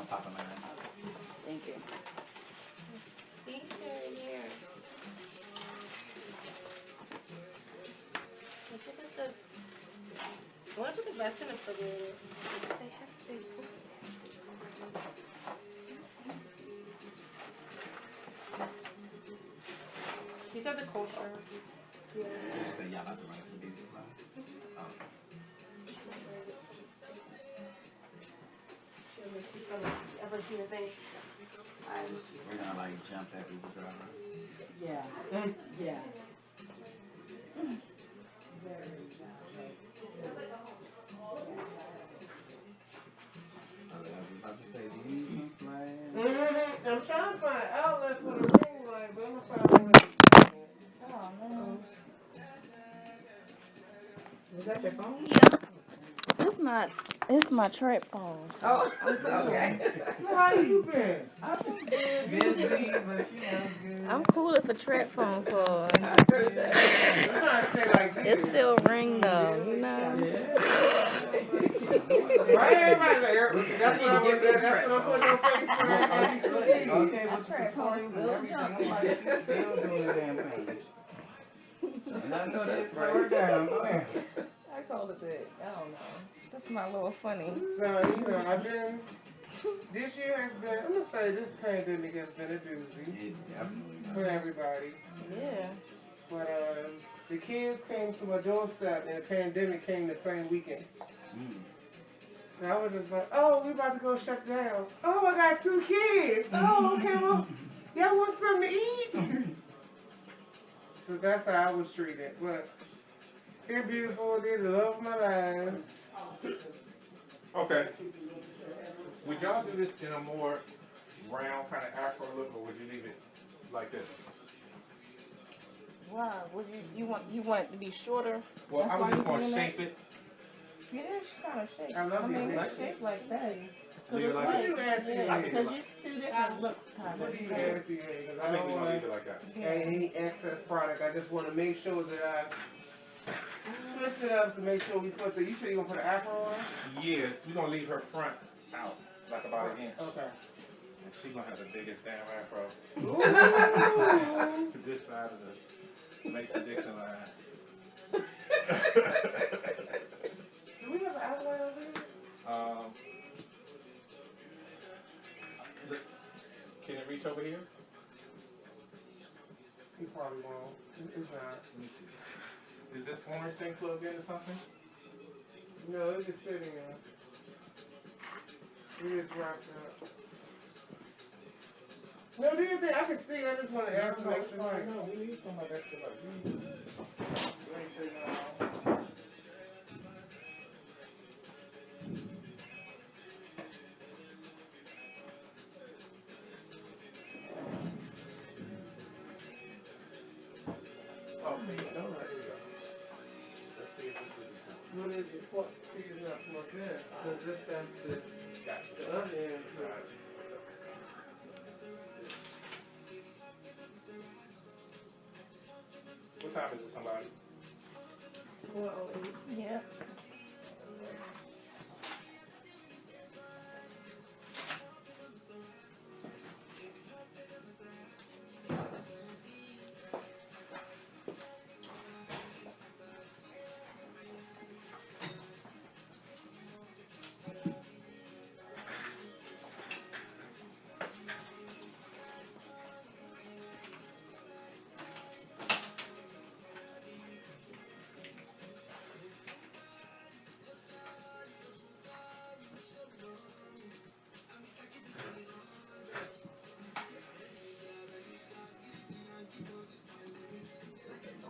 on top of mine. Thank you. Here. What are the best in the refrigerator? They have space. These are the kosher. Yeah. Did you say y'all not the rice with these supplies? Oh. Ever seen a thing? We're gonna like jump that Uber driver. Yeah. Yeah. I was about to say, do you need some flags? I'm trying to find an outlet for the ring light, but I'm gonna find one. Oh, man. Is that your phone? It's not. It's my trap phone. Oh, okay. So how you been? I've been Busy, but you know, good. I'm cool if a trap phone call. It It's still ring though, you know. Why everybody there? That's what I'm putting on Facebook. Okay, with the tutorials and everything, I'm like, she's still doing the damn thing. And I know that's slow her down. Go ahead. I call it that. I don't know. That's my little funny. So, you know, I've been, this year has been, I'm going to say this pandemic has been a doozy for everybody. Yeah. But the kids came to my doorstep and the pandemic came the same weekend. And I was just like, oh, we about to go shut down. Oh, I got 2 kids. Oh, okay, well, y'all want something to eat? So that's how I was treated. But they're beautiful. They're the love of my lives. Okay. Would y'all do this in a more round kind of afro look, or would you leave it like this? Wow. Would you want it to be shorter? Well, That's I why would just you want to doing shape it. It is kind of shaped. I love I mean, you. it's shaped like that. Leave it like What this. you asking Yeah, me? because it's 2 different looks, kind What of. do you asking me? Because I I think don't we're gonna want leave it like that. any excess product. I just want to make sure that I twist it up to make sure we put the, you said you're going to put an afro on? Yeah, we're gonna leave her front out like about an inch. Okay. And she's gonna have the biggest damn afro. Ooh. To this side of the Mason Dixon line. Do we have an outline over here? Look, can it reach over here? You probably won't. It's not. Let me see. Is this orange thing plugged into something? No, it's just sitting there. It is wrapped up. No, do you think I can see? I just want to ask to make sure. No, we need some of that shit like this. Make sure now. Okay, all right, here we go. Let's see if this is the time. What is it? What figures out more good? Because this has the other end. What time is it, somebody? Well, Yeah.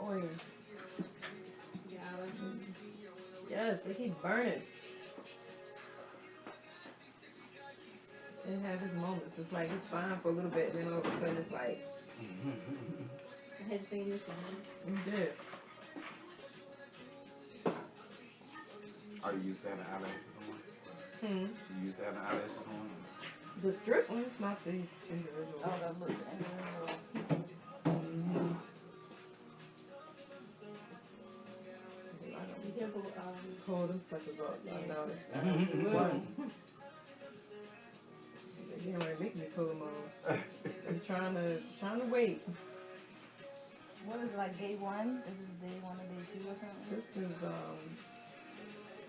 Orange. Yes, they keep burning. It has its moments. It's like it's fine for a little bit, and then all of a sudden it's like. I had seen this one. You did. Are you used to having eyelashes on? You used to having eyelashes on? The strip one's not the individual. Oh, that looks individual. Be careful, hold them suckers up. I noticed. getting ready to make me pull them on. I'm trying to wait. What is it, like day one? This is day one or day two or something? This is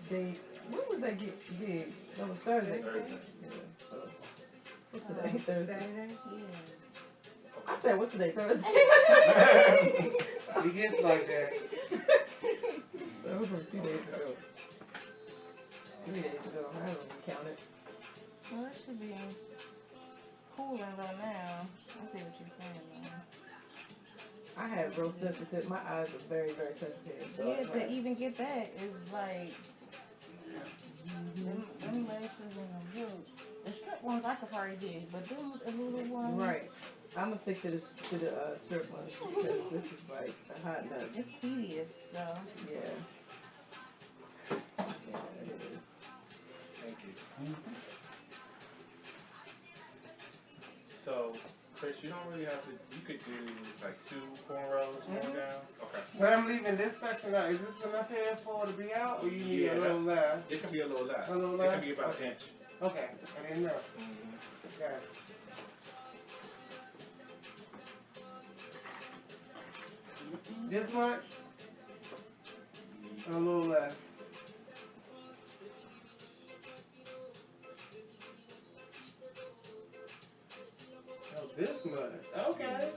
day. When was that gig? That was Thursday. Yeah. So what's today? Thursday. Yeah. I said what's today? Thursday. It gets like that. That was from 2 days ago. 3 days ago. I don't even count it. Well, it should be cooling right now. I see what you're saying, man. I have real sensitive. My eyes are very, very sensitive. So Yeah, to even get that is like them lashes and the roots. The strip ones I could probably do, but them a little ones. Right. I'm gonna stick to the strip ones because this is like a hot nut. It's tedious, so. Yeah. Yeah, it is. Thank you. So, Chris, you don't really have to, you could do like 2 cornrows going down. Okay. When I'm leaving this section out, is this enough hair for it to be out, or you need a little less? It can be a little less. A little It less? can be about an inch. Okay, I didn't know. Got it. This much? A little less. Oh, this much. Okay.